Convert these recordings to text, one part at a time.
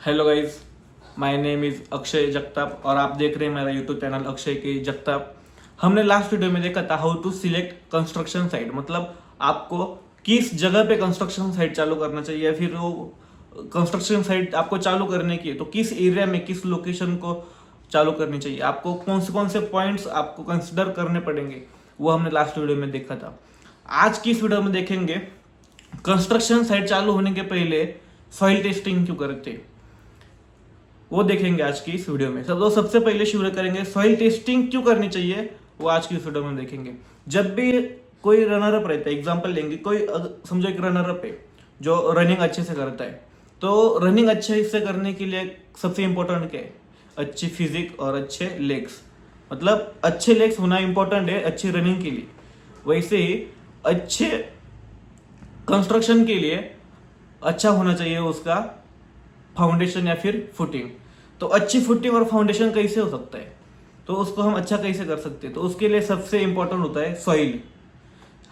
Hello guys, my name is Akshay Jagtap और आप देख रहे हैं मेरा यूट्यूब चैनल अक्षय के जगताप। हमने लास्ट वीडियो में देखा था how to select construction site, मतलब आपको किस जगह पे कंस्ट्रक्शन साइट चालू करना चाहिए या फिर वो कंस्ट्रक्शन साइट आपको चालू करने की है तो किस एरिया में किस लोकेशन को चालू करनी चाहिए, आपको कौन से पॉइंट्स आपको कंसिडर करने पड़ेंगे, वो हमने लास्ट वीडियो में देखा था। आज की इस वीडियो में देखेंगे कंस्ट्रक्शन साइट चालू होने के पहले सॉइल टेस्टिंग क्यों करते हैं, वो देखेंगे आज की इस वीडियो में। सबसे पहले शुरू करेंगे सॉइल टेस्टिंग क्यों करनी चाहिए, वो आज की इस वीडियो में देखेंगे। जब भी कोई रनर अप रहता है, एग्जांपल लेंगे, कोई समझो एक रनर अप है जो रनिंग अच्छे से करता है, तो रनिंग अच्छे से करने के लिए सबसे इंपॉर्टेंट क्या है? अच्छी फिजिक और अच्छे लेग्स, मतलब अच्छे लेग्स होना इंपॉर्टेंट है अच्छी रनिंग के लिए। वैसे ही अच्छे कंस्ट्रक्शन के लिए अच्छा होना चाहिए उसका फाउंडेशन या फिर फुटिंग। तो अच्छी फुटिंग और फाउंडेशन कैसे हो सकता है, तो उसको हम अच्छा कैसे कर सकते हैं? तो उसके लिए सबसे इंपॉर्टेंट होता है सॉइल।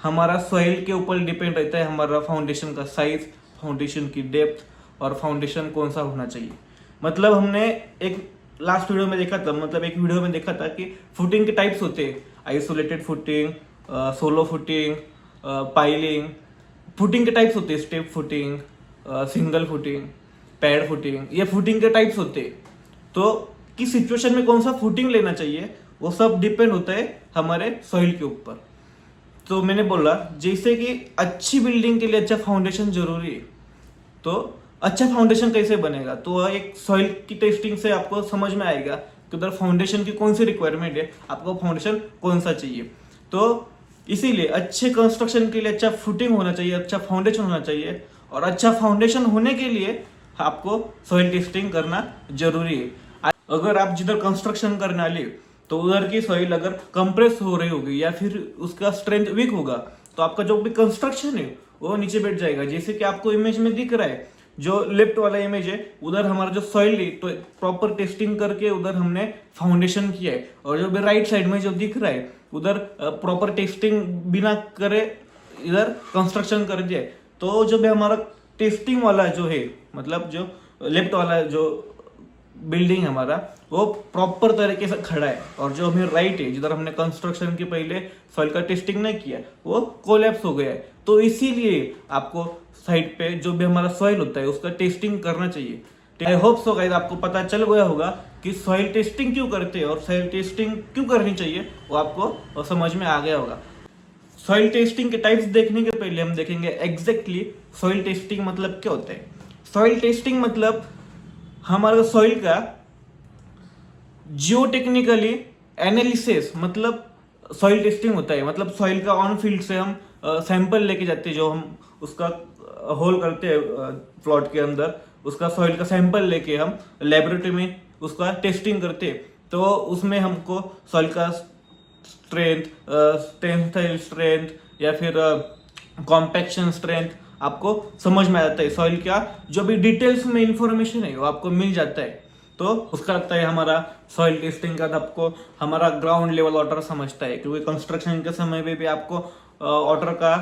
हमारा सॉइल के ऊपर डिपेंड रहता है हमारा फाउंडेशन का साइज, फाउंडेशन की डेप्थ और फाउंडेशन कौन सा होना चाहिए। मतलब हमने एक लास्ट वीडियो में देखा था, मतलब एक वीडियो में देखा था कि फुटिंग के टाइप्स होते हैं, isolated footing, solo footing, piling. Footing के टाइप्स होते हैं, step footing, single footing, pad footing, ये फुटिंग के टाइप्स होते हैं। तो किस सिचुएशन में कौन सा फुटिंग लेना चाहिए वो सब डिपेंड होता है हमारे सॉइल के ऊपर। तो मैंने बोला जैसे कि अच्छी बिल्डिंग के लिए अच्छा फाउंडेशन जरूरी है, तो अच्छा फाउंडेशन कैसे बनेगा, तो एक सॉइल की टेस्टिंग से आपको समझ में आएगा कि उधर फाउंडेशन की कौन सी रिक्वायरमेंट है, आपको फाउंडेशन कौन सा चाहिए। तो इसीलिए अच्छे कंस्ट्रक्शन के लिए अच्छा फुटिंग होना चाहिए, अच्छा फाउंडेशन होना चाहिए, और अच्छा फाउंडेशन होने के लिए आपको सॉइल टेस्टिंग करना जरूरी है। अगर आप जिधर कंस्ट्रक्शन करने वाले तो उधर की सॉइल अगर कंप्रेस हो रही होगी या फिर उसका स्ट्रेंथ वीक होगा तो आपका जो भी कंस्ट्रक्शन है वो नीचे बैठ जाएगा। जैसे कि आपको इमेज में दिख रहा है, जो लेफ्ट वाला इमेज है उधर हमारा जो सॉइल है तो प्रॉपर टेस्टिंग करके उधर हमने फाउंडेशन किया है, और जो भी राइट साइड में जो दिख रहा है उधर प्रॉपर टेस्टिंग बिना करे इधर कंस्ट्रक्शन कर दिया है। तो जो भी हमारा टेस्टिंग वाला जो है, मतलब जो लेफ्ट वाला जो बिल्डिंग हमारा वो प्रॉपर तरीके से खड़ा है, और जो हमें राइट है जिधर हमने कंस्ट्रक्शन के पहले सॉइल का टेस्टिंग नहीं किया वो कोलैप्स हो गया है। तो इसीलिए आपको साइड पे जो भी हमारा सॉइल होता है उसका टेस्टिंग करना चाहिए। आई होप सो गाइस आपको पता चल गया होगा कि सॉइल टेस्टिंग क्यों करते हैं और सॉइल टेस्टिंग क्यों करनी चाहिए, वो आपको समझ में आ गया होगा। सॉइल टेस्टिंग के टाइप्स देखने के पहले हम देखेंगे एग्जैक्टली सॉइल टेस्टिंग मतलब क्या होता है। सॉइल टेस्टिंग मतलब हमारा सॉइल का जियोटेक्निकली एनालिसिस, मतलब सॉइल टेस्टिंग होता है। मतलब सॉइल का ऑन फील्ड से हम सैंपल लेके जाते हैं, जो हम उसका होल करते हैं प्लॉट के अंदर, उसका सॉइल का सैंपल लेके हम लेबोरेटरी में उसका टेस्टिंग करते हैं। तो उसमें हमको सॉइल का स्ट्रेंथ, टेंसाइल स्ट्रेंथ या फिर कॉम्पैक्शन स्ट्रेंथ आपको समझ में आ जाता है। सॉइल का जो भी डिटेल्स में इंफॉर्मेशन है वो आपको मिल जाता है। तो उसका लगता है हमारा सॉइल टेस्टिंग का आपको हमारा ग्राउंड लेवल वाटर समझता है, क्योंकि कंस्ट्रक्शन के समय में भी आपको वाटर का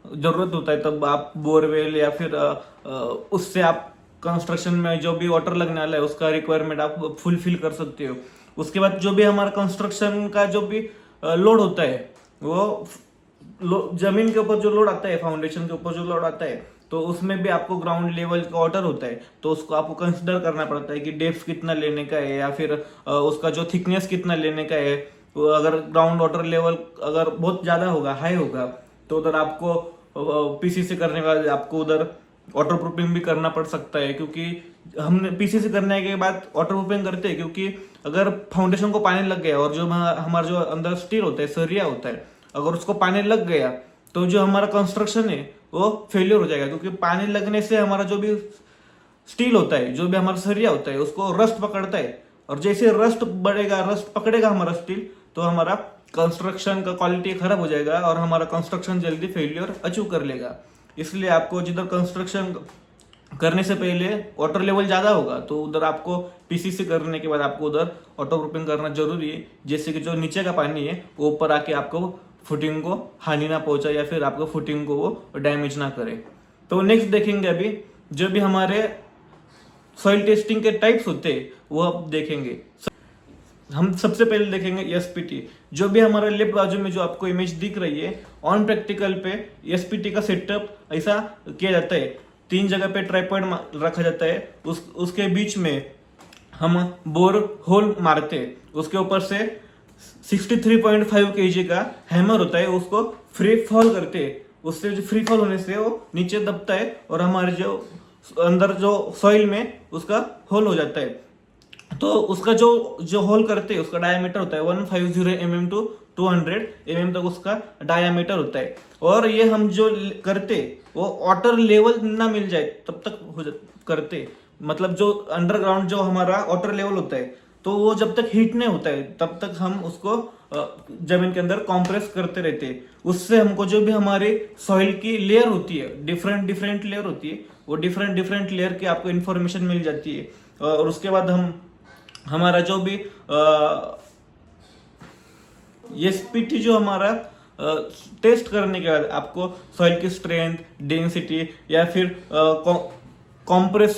जरूरत होता है। तब आप बोरवेल या फिर उससे आप कंस्ट्रक्शन में जो भी वाटर लगने वाला है उसका रिक्वायरमेंट आप फुलफिल कर सकते हो। उसके बाद जो भी हमारा कंस्ट्रक्शन का जो भी लोड होता है वो जमीन के ऊपर जो लोड आता है, फाउंडेशन के ऊपर जो लोड आता है, तो उसमें भी आपको ग्राउंड लेवल का वाटर होता है। तो उसको आपको कंसिडर करना पड़ता है कि डेप्थ कितना लेने का है या फिर उसका जो थिकनेस कितना लेने का है। अगर ग्राउंड वाटर लेवल अगर बहुत ज़्यादा होगा, हाई होगा, तो उधर आपको पीसीसी करने का आपको उधर वाटर प्रूफिंग भी करना पड़ सकता है, क्योंकि हमने पीसीसी करने के बाद वाटर प्रूफिंग करते हैं। क्योंकि अगर फाउंडेशन को पानी लग गया और जो हमारा जो अंदर स्टील होता है, सरिया होता है, अगर उसको पानी लग गया तो जो हमारा कंस्ट्रक्शन है वो फेलियर हो जाएगा। क्योंकि पानी लगने से हमारा जो भी स्टील होता है, जो भी हमारा सरिया होता है, उसको रस्ट पकड़ता है, और जैसे रस्ट बढ़ेगा, रस्ट पकड़ेगा हमारा स्टील, तो हमारा कंस्ट्रक्शन का क्वालिटी खराब हो जाएगा और हमारा कंस्ट्रक्शन जल्दी फेलियर अचीव कर लेगा। इसलिए आपको जिधर कंस्ट्रक्शन करने से पहले वाटर लेवल ज़्यादा होगा तो उधर आपको पीसीसी करने के बाद आपको उधर वाटर प्रूफिंग करना जरूरी है, जैसे कि जो नीचे का पानी है वो ऊपर आके आपको फुटिंग को हानि ना पहुंचाए या फिर आपको फुटिंग को वो डैमेज ना करे। तो नेक्स्ट देखेंगे अभी जो भी हमारे सॉइल टेस्टिंग के टाइप्स होते हैं वो आप देखेंगे। हम सबसे पहले देखेंगे एसपीटी। जो भी हमारा लेफ्ट बाजू में जो आपको इमेज दिख रही है, ऑन प्रैक्टिकल पे एसपीटी का सेटअप ऐसा किया जाता है। 3 जगह पे ट्राइपॉड रखा जाता है, उसके बीच में हम बोर होल मारते हैं, उसके ऊपर से 63.5 kg का हैमर होता है, उसको फ्री फॉल करते हैं। उससे जो फ्री फॉल होने से वो नीचे दबता है और हमारे जो अंदर जो सॉइल में उसका होल हो जाता है। तो उसका जो होल करते हैं उसका डायमीटर होता है 150 mm टू 200 mm तक उसका डायमीटर होता है। और ये हम जो करते वो वाटर लेवल ना मिल जाए तब तक करते, मतलब जो अंडरग्राउंड जो हमारा वाटर लेवल होता है तो वो जब तक हीट नहीं होता है तब तक हम उसको जमीन के अंदर कॉम्प्रेस करते रहते हैं। उससे हमको जो भी हमारी सॉइल की लेयर होती है, डिफरेंट लेयर होती है, वो डिफरेंट लेयर की आपको इन्फॉर्मेशन मिल जाती है। और उसके बाद हमारा जो भी एसपीटी जो हमारा टेस्ट करने के बाद आपको सॉइल की स्ट्रेंथ, डेंसिटी या फिर कॉम्प्रेस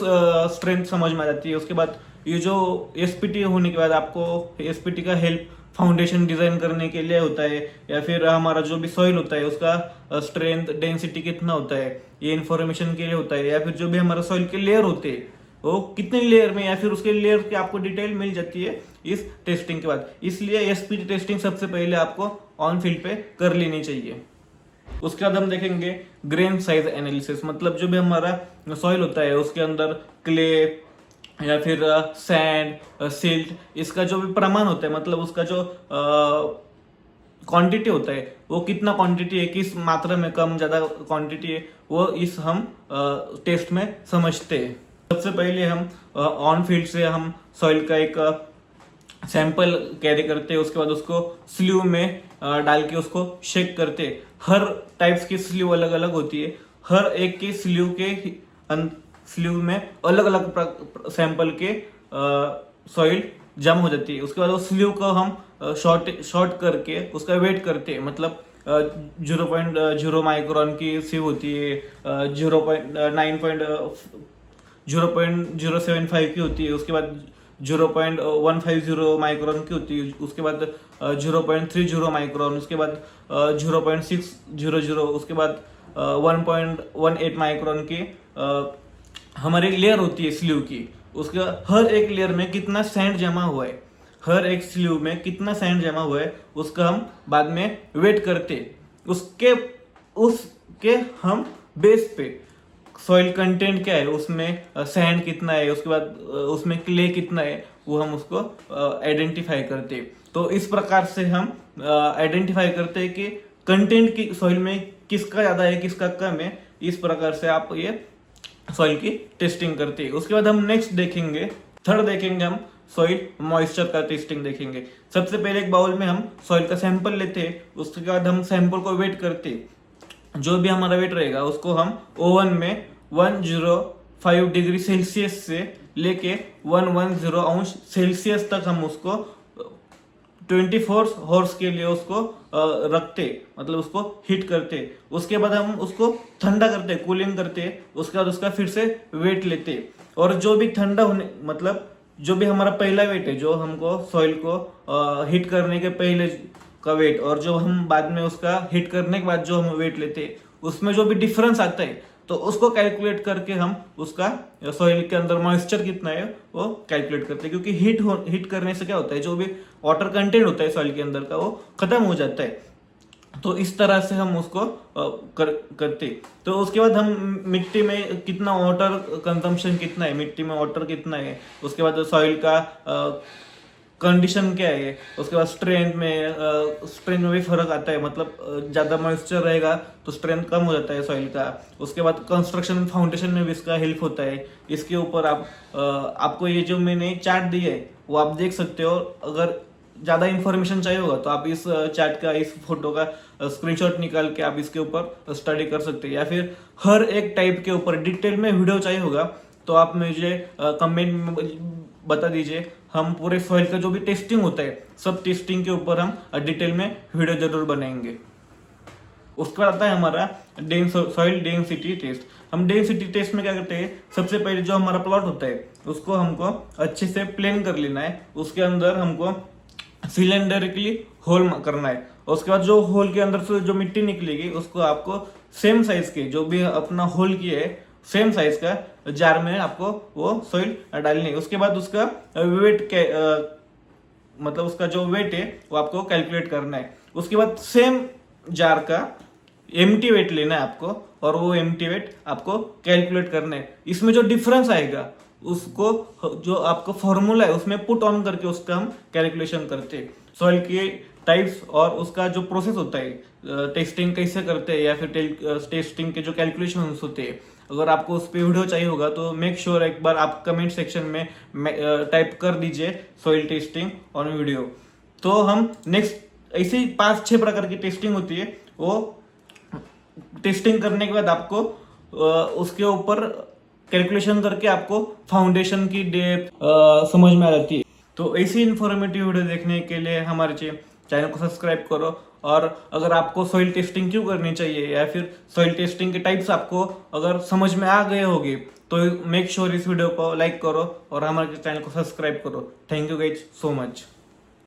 स्ट्रेंथ समझ में आ जाती है। उसके बाद ये जो एसपीटी होने के बाद आपको एसपीटी का हेल्प फाउंडेशन डिजाइन करने के लिए होता है, या फिर हमारा जो भी सॉइल होता है उसका स्ट्रेंथ, डेंसिटी कितना होता है ये इन्फॉर्मेशन के लिए होता है, या फिर जो भी हमारा सॉइल के लेयर होते हैं वो कितने लेयर में, या फिर उसके लेयर की आपको डिटेल मिल जाती है इस टेस्टिंग के बाद। इसलिए एसपीटी टेस्टिंग सबसे पहले आपको ऑन फील्ड पे कर लेनी चाहिए। उसके बाद हम देखेंगे ग्रेन साइज एनालिसिस। मतलब जो भी हमारा सॉइल होता है उसके अंदर क्ले या फिर सैंड, सिल्ट, इसका जो भी प्रमाण होता है, मतलब उसका जो क्वांटिटी होता है वो कितना क्वांटिटी है, किस मात्रा में कम ज़्यादा क्वांटिटी है, वो इस हम टेस्ट में समझते हैं। सबसे पहले हम ऑन फील्ड से हम सॉइल का एक सैंपल कैरी करते हैं, उसके बाद उसको स्लीव में डाल के उसको शेक करते हैं। हर टाइप्स की स्लीव अलग अलग होती है, हर एक की स्लीव में अलग अलग सैंपल के सॉइल जम हो जाती है। उसके बाद उस स्लीव को हम शॉर्ट करके उसका वेट करते हैं, मतलब 0.0 माइक्रोन की स्लीव होती है, 0.075 की होती है, उसके बाद 0.150 माइक्रोन की होती है, उसके बाद 0.30 माइक्रोन, उसके बाद 0.600, उसके बाद 1.18 माइक्रोन की हमारी लेयर होती है स्लीव की। उसके हर एक लेयर में कितना सैंड जमा हुआ है, हर एक स्लीव में कितना सैंड जमा हुआ है उसका हम बाद में वेट करते। उसके हम बेस पे सॉइल कंटेंट क्या है, उसमें सैंड कितना है, उसके बाद उसमें क्ले कितना है, वो हम उसको आइडेंटिफाई करते। तो इस प्रकार से हम आइडेंटिफाई करते हैं कि कंटेंट की सॉइल में किसका ज़्यादा है किसका कम है। इस प्रकार से आप ये सॉइल की टेस्टिंग करते हैं। उसके बाद हम नेक्स्ट देखेंगे, थर्ड देखेंगे हम सॉइल मॉइस्चर का टेस्टिंग देखेंगे। सबसे पहले एक बाउल में हम सॉइल का सैंपल लेते हैं, उसके बाद हम सैंपल को वेट करते हैं। जो भी हमारा वेट रहेगा उसको हम ओवन में 105 डिग्री सेल्सियस से लेके 110 अंश सेल्सियस तक हम उसको 24 हॉर्स के लिए उसको रखते, मतलब उसको हीट करते। उसके बाद हम उसको ठंडा करते, कूलिंग करते। उसके बाद उसका फिर से वेट लेते, और जो भी ठंडा होने, मतलब जो भी हमारा पहला वेट है, जो हमको सॉइल को हीट करने के पहले का वेट, और जो हम बाद में उसका हीट करने के बाद जो हम वेट लेते, उसमें जो भी डिफरेंस आता है तो उसको कैलकुलेट करके हम उसका सॉइल के अंदर मॉइस्चर कितना है वो कैलकुलेट करते हैं। क्योंकि हीट करने से क्या होता है, जो भी वाटर कंटेंट होता है सॉइल के अंदर का वो खत्म हो जाता है। तो इस तरह से हम उसको करते। तो उसके बाद हम मिट्टी में कितना वाटर कंजम्पशन कितना है, मिट्टी में वाटर कितना है, उसके बाद सॉइल का कंडीशन क्या है, उसके बाद स्ट्रेंथ में भी फर्क आता है। मतलब ज़्यादा मॉइस्चर रहेगा तो स्ट्रेंथ कम हो जाता है सॉइल का। उसके बाद कंस्ट्रक्शन फाउंडेशन में भी इसका हेल्प होता है। इसके ऊपर आपको ये जो मैंने चार्ट दी है वो आप देख सकते हो। अगर ज़्यादा इन्फॉर्मेशन चाहिए होगा तो आप इस चार्ट का, इस फोटो का स्क्रीनशॉट निकाल के आप इसके ऊपर स्टडी कर सकते हैं। या फिर हर एक टाइप के ऊपर डिटेल में वीडियो चाहिए होगा तो आप मुझे कमेंट में बता दीजिए। हम पूरे सॉइल का जो भी टेस्टिंग होता है सब टेस्टिंग के ऊपर हम डिटेल में वीडियो जरूर बनाएंगे। उसके बाद आता है हमारा सॉइल डेंसिटी टेस्ट। हम डेंसिटी टेस्ट में क्या करते हैं, सबसे पहले जो हमारा प्लॉट होता है उसको हमको अच्छे से प्लेन कर लेना है, उसके अंदर हमको सिलेंडरिकली होल करना है। उसके बाद जो होल के अंदर से जो मिट्टी निकलेगी उसको आपको सेम साइज के जो भी अपना होल किया है सेम साइज का जार में आपको वो सॉइल डालनी है। उसके बाद उसका वेट मतलब उसका जो वेट है वो आपको कैलकुलेट करना है। उसके बाद सेम जार का एम्प्टी वेट लेना है आपको और वो एम्प्टी वेट आपको कैलकुलेट करना है। इसमें जो डिफरेंस आएगा उसको जो आपको फॉर्मूला है उसमें पुट ऑन करके उसका हम कैलकुलेशन करते हैं। सॉइल के टाइप्स और उसका जो प्रोसेस होता है टेस्टिंग कैसे करते हैं या फिर टेस्टिंग के जो कैलकुलेशन होते हैं, अगर आपको उस पर वीडियो चाहिए होगा तो मेक श्योर एक बार आप कमेंट सेक्शन में टाइप कर दीजिए सॉइल टेस्टिंग ऑन वीडियो। तो हम नेक्स्ट ऐसे ही 5-6 प्रकार की टेस्टिंग होती है, वो टेस्टिंग करने के बाद आपको उसके ऊपर कैलकुलेशन करके आपको फाउंडेशन की डेप्थ समझ में आ जाती है। तो ऐसी इन्फॉर्मेटिव वीडियो देखने के लिए हमारे चैनल को सब्सक्राइब करो। और अगर आपको सॉइल टेस्टिंग क्यों करनी चाहिए या फिर सॉइल टेस्टिंग के टाइप्स आपको अगर समझ में आ गए होंगे तो मेक श्योर इस वीडियो को लाइक करो और हमारे चैनल को सब्सक्राइब करो। Thank you guys so much.